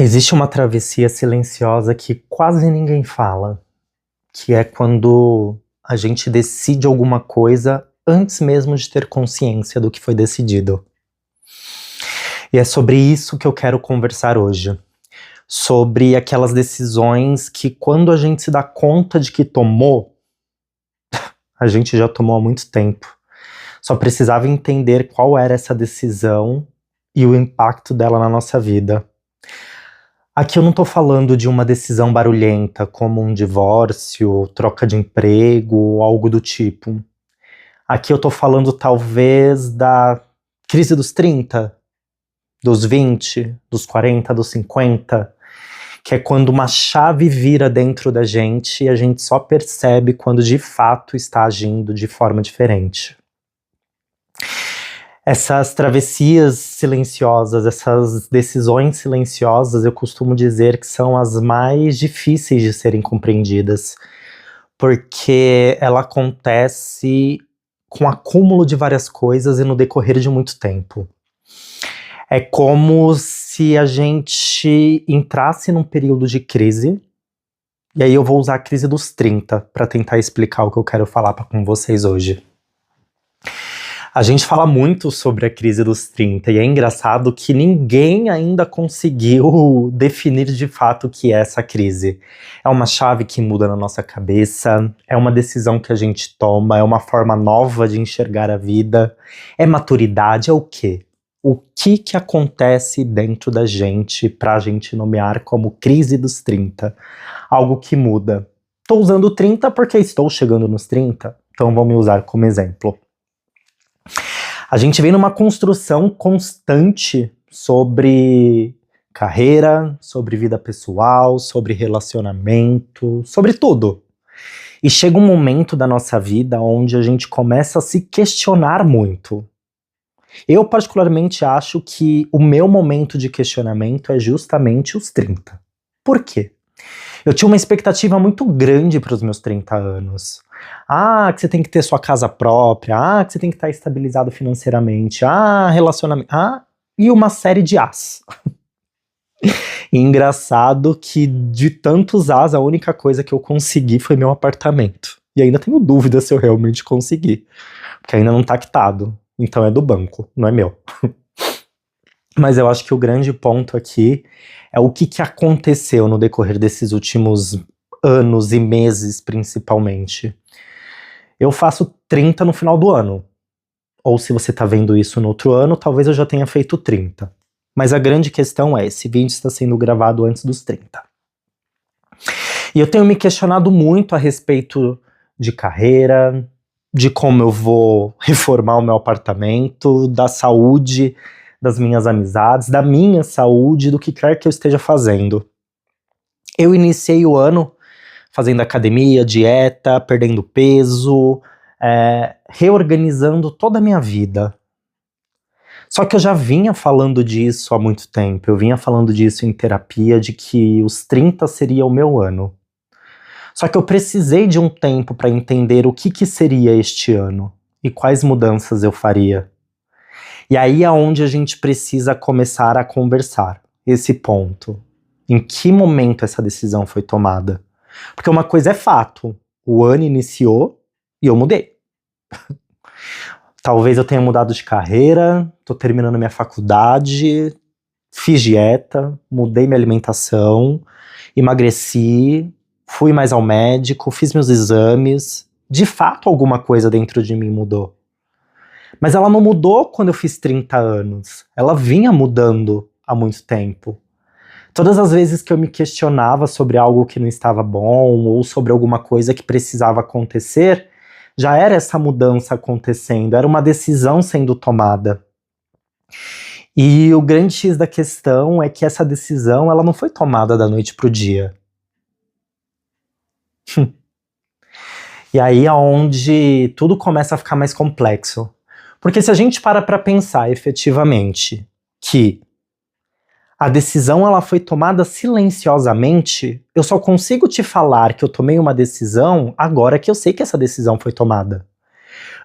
Existe uma travessia silenciosa que quase ninguém fala, que é quando a gente decide alguma coisa antes mesmo de ter consciência do que foi decidido. E é sobre isso que eu quero conversar hoje. Sobre aquelas decisões que quando a gente se dá conta de que tomou, a gente já tomou há muito tempo. Só precisava entender qual era essa decisão e o impacto dela na nossa vida. Aqui eu não tô falando de uma decisão barulhenta, como um divórcio, troca de emprego, ou algo do tipo. Aqui eu tô falando talvez da crise dos 30, dos 20, dos 40, dos 50, que é quando uma chave vira dentro da gente e a gente só percebe quando de fato está agindo de forma diferente. Essas travessias silenciosas, essas decisões silenciosas, eu costumo dizer que são as mais difíceis de serem compreendidas, porque ela acontece com acúmulo de várias coisas e no decorrer de muito tempo. É como se a gente entrasse num período de crise, e aí eu vou usar a crise dos 30 para tentar explicar o que eu quero falar com vocês hoje. A gente fala muito sobre a crise dos 30 e é engraçado que ninguém ainda conseguiu definir de fato o que é essa crise. É uma chave que muda na nossa cabeça, é uma decisão que a gente toma, é uma forma nova de enxergar a vida, é maturidade, é o quê? O que acontece dentro da gente pra gente nomear como crise dos 30? Algo que muda. Estou usando 30 porque estou chegando nos 30, então vamos me usar como exemplo. A gente vem numa construção constante sobre carreira, sobre vida pessoal, sobre relacionamento, sobre tudo. E chega um momento da nossa vida onde a gente começa a se questionar muito. Eu particularmente acho que o meu momento de questionamento é justamente os 30. Por quê? Eu tinha uma expectativa muito grande para os meus 30 anos. Que você tem que ter sua casa própria, que você tem que estar estabilizado financeiramente, relacionamento, e uma série de as. E engraçado que de tantos as, a única coisa que eu consegui foi meu apartamento. E ainda tenho dúvida se eu realmente consegui, porque ainda não tá quitado, então é do banco, não é meu. Mas eu acho que o grande ponto aqui é o que aconteceu no decorrer desses últimos anos e meses, principalmente. Eu faço 30 no final do ano. Ou se você tá vendo isso no outro ano, talvez eu já tenha feito 30. Mas a grande questão é, esse vídeo está sendo gravado antes dos 30. E eu tenho me questionado muito a respeito de carreira, de como eu vou reformar o meu apartamento, da saúde das minhas amizades, da minha saúde, do que quer que eu esteja fazendo. Eu iniciei o ano fazendo academia, dieta, perdendo peso, reorganizando toda a minha vida. Só que eu já vinha falando disso há muito tempo, eu vinha falando disso em terapia, de que os 30 seria o meu ano. Só que eu precisei de um tempo para entender o que seria este ano e quais mudanças eu faria. E aí é onde a gente precisa começar a conversar, esse ponto. Em que momento essa decisão foi tomada? Porque uma coisa é fato, o ano iniciou e eu mudei. Talvez eu tenha mudado de carreira, tô terminando minha faculdade, fiz dieta, mudei minha alimentação, emagreci, fui mais ao médico, fiz meus exames. De fato, alguma coisa dentro de mim mudou. Mas ela não mudou quando eu fiz 30 anos. Ela vinha mudando há muito tempo. Todas as vezes que eu me questionava sobre algo que não estava bom ou sobre alguma coisa que precisava acontecer, já era essa mudança acontecendo, era uma decisão sendo tomada. E o grande X da questão é que essa decisão ela não foi tomada da noite para o dia. E aí é onde tudo começa a ficar mais complexo. Porque se a gente para pensar efetivamente que a decisão ela foi tomada silenciosamente, eu só consigo te falar que eu tomei uma decisão agora que eu sei que essa decisão foi tomada.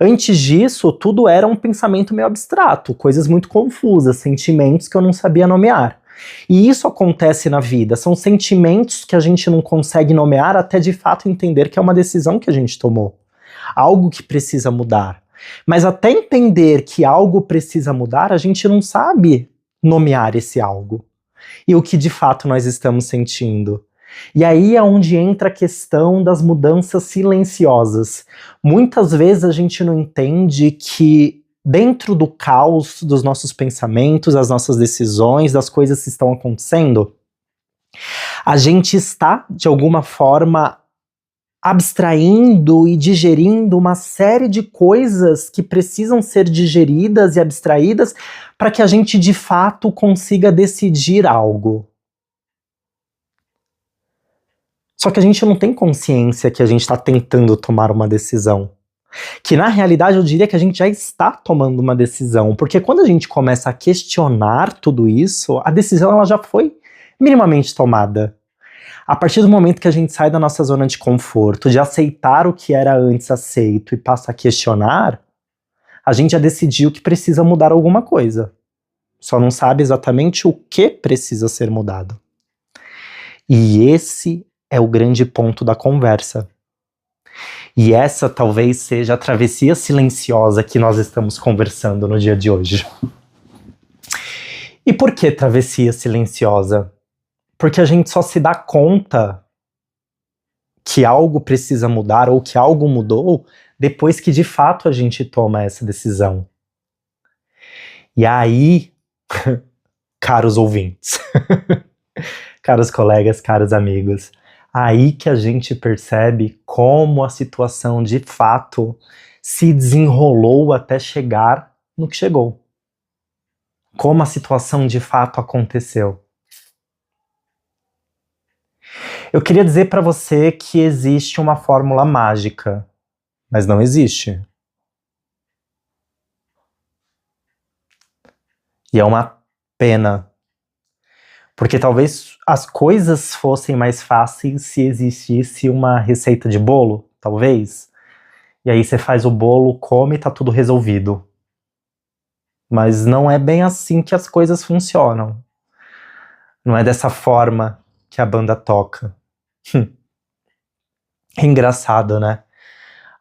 Antes disso, tudo era um pensamento meio abstrato, coisas muito confusas, sentimentos que eu não sabia nomear. E isso acontece na vida, são sentimentos que a gente não consegue nomear até de fato entender que é uma decisão que a gente tomou, algo que precisa mudar. Mas até entender que algo precisa mudar, a gente não sabe nomear esse algo e o que de fato nós estamos sentindo. E aí é onde entra a questão das mudanças silenciosas. Muitas vezes a gente não entende que dentro do caos dos nossos pensamentos, das nossas decisões, das coisas que estão acontecendo, a gente está, de alguma forma, abstraindo e digerindo uma série de coisas que precisam ser digeridas e abstraídas para que a gente, de fato, consiga decidir algo. Só que a gente não tem consciência que a gente está tentando tomar uma decisão. Que na realidade eu diria que a gente já está tomando uma decisão, porque quando a gente começa a questionar tudo isso, a decisão ela já foi minimamente tomada. A partir do momento que a gente sai da nossa zona de conforto, de aceitar o que era antes aceito e passa a questionar, a gente já decidiu que precisa mudar alguma coisa. Só não sabe exatamente o que precisa ser mudado. E esse é o grande ponto da conversa. E essa talvez seja a travessia silenciosa que nós estamos conversando no dia de hoje. E por que travessia silenciosa? Porque a gente só se dá conta que algo precisa mudar ou que algo mudou depois que de fato a gente toma essa decisão. E aí, caros ouvintes, caros colegas, caros amigos, aí que a gente percebe como a situação de fato se desenrolou até chegar no que chegou. Como a situação de fato aconteceu. Eu queria dizer para você que existe uma fórmula mágica, mas não existe. E é uma pena. Porque talvez as coisas fossem mais fáceis se existisse uma receita de bolo, talvez. E aí você faz o bolo, come e tá tudo resolvido. Mas não é bem assim que as coisas funcionam. Não é dessa forma que a banda toca. É engraçado, né?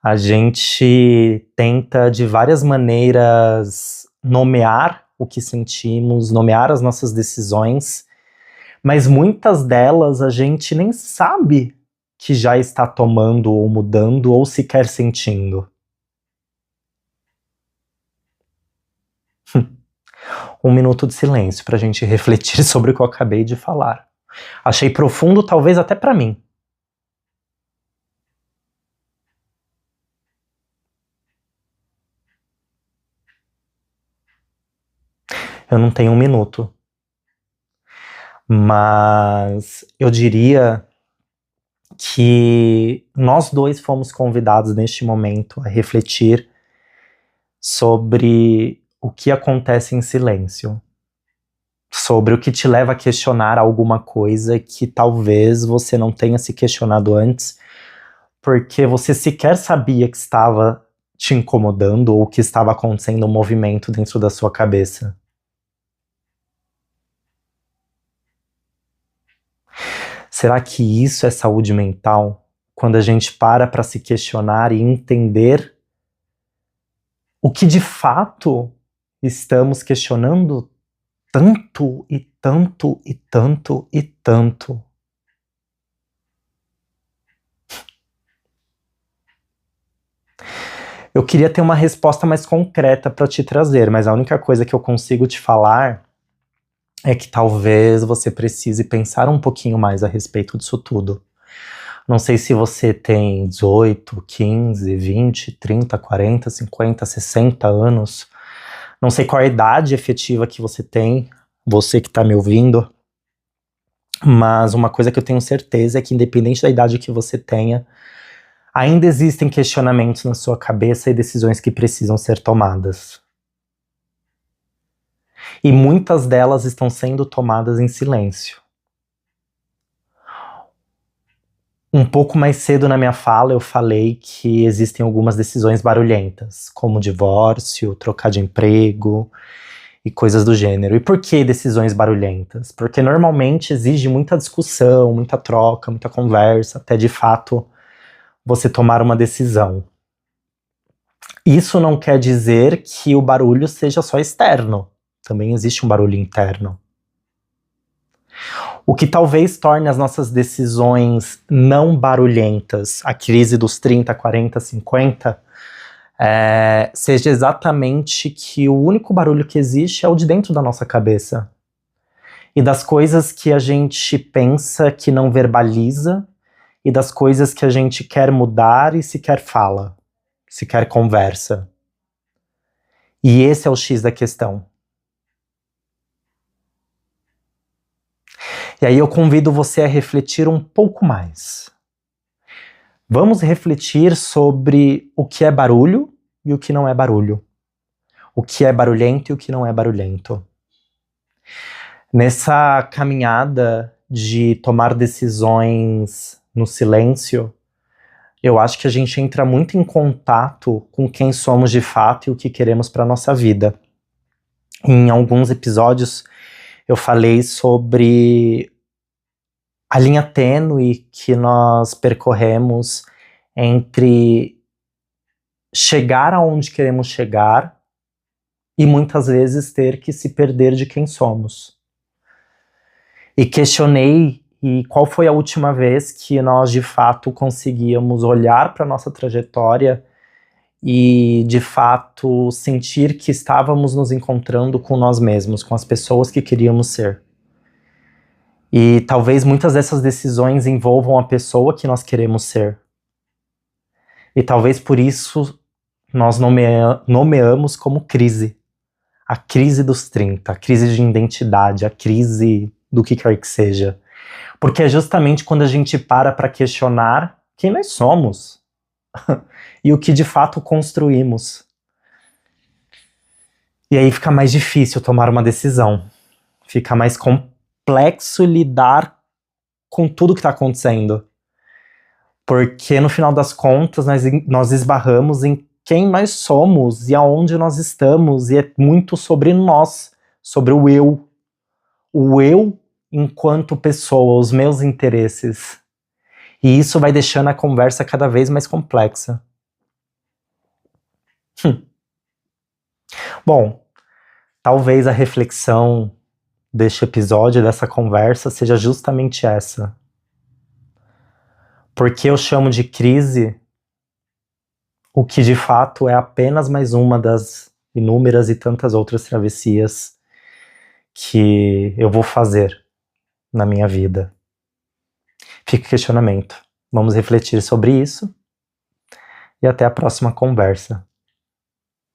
A gente tenta de várias maneiras nomear o que sentimos, nomear as nossas decisões, mas muitas delas a gente nem sabe que já está tomando ou mudando ou sequer sentindo. Um minuto de silêncio para a gente refletir sobre o que eu acabei de falar. Achei profundo, talvez até para mim. Eu não tenho um minuto. Mas eu diria que nós dois fomos convidados neste momento a refletir sobre o que acontece em silêncio. Sobre o que te leva a questionar alguma coisa que talvez você não tenha se questionado antes, porque você sequer sabia que estava te incomodando ou que estava acontecendo um movimento dentro da sua cabeça. Será que isso é saúde mental? Quando a gente para se questionar e entender o que de fato estamos questionando tanto e tanto e tanto e tanto. Eu queria ter uma resposta mais concreta para te trazer, mas a única coisa que eu consigo te falar é que talvez você precise pensar um pouquinho mais a respeito disso tudo. Não sei se você tem 18, 15, 20, 30, 40, 50, 60 anos. Não sei qual a idade efetiva que você tem, você que está me ouvindo. Mas uma coisa que eu tenho certeza é que independente da idade que você tenha, ainda existem questionamentos na sua cabeça e decisões que precisam ser tomadas. E muitas delas estão sendo tomadas em silêncio. Um pouco mais cedo na minha fala eu falei que existem algumas decisões barulhentas, como divórcio, trocar de emprego, e coisas do gênero. E por que decisões barulhentas? Porque normalmente exige muita discussão, muita troca, muita conversa, até de fato você tomar uma decisão. Isso não quer dizer que o barulho seja só externo. Também existe um barulho interno. O que talvez torne as nossas decisões não barulhentas, a crise dos 30, 40, 50, seja exatamente que o único barulho que existe é o de dentro da nossa cabeça. E das coisas que a gente pensa que não verbaliza, e das coisas que a gente quer mudar e sequer fala, sequer conversa. E esse é o X da questão. E aí eu convido você a refletir um pouco mais. Vamos refletir sobre o que é barulho e o que não é barulho. O que é barulhento e o que não é barulhento. Nessa caminhada de tomar decisões no silêncio, eu acho que a gente entra muito em contato com quem somos de fato e o que queremos para a nossa vida. Em alguns episódios eu falei sobre a linha tênue que nós percorremos entre chegar aonde queremos chegar e muitas vezes ter que se perder de quem somos. E questionei qual foi a última vez que nós de fato conseguíamos olhar para a nossa trajetória e de fato sentir que estávamos nos encontrando com nós mesmos, com as pessoas que queríamos ser. E talvez muitas dessas decisões envolvam a pessoa que nós queremos ser. E talvez por isso nós nomeamos como crise. A crise dos 30, a crise de identidade, a crise do que quer que seja. Porque é justamente quando a gente para questionar quem nós somos e o que de fato construímos. E aí fica mais difícil tomar uma decisão. Fica mais complexo lidar com tudo que está acontecendo. Porque no final das contas nós esbarramos em quem nós somos e aonde nós estamos, e é muito sobre nós, sobre o eu. O eu enquanto pessoa, os meus interesses. E isso vai deixando a conversa cada vez mais complexa. Bom, talvez a reflexão deste episódio, dessa conversa, seja justamente essa. Porque eu chamo de crise o que de fato é apenas mais uma das inúmeras e tantas outras travessias que eu vou fazer na minha vida. Fica o questionamento. Vamos refletir sobre isso e até a próxima conversa.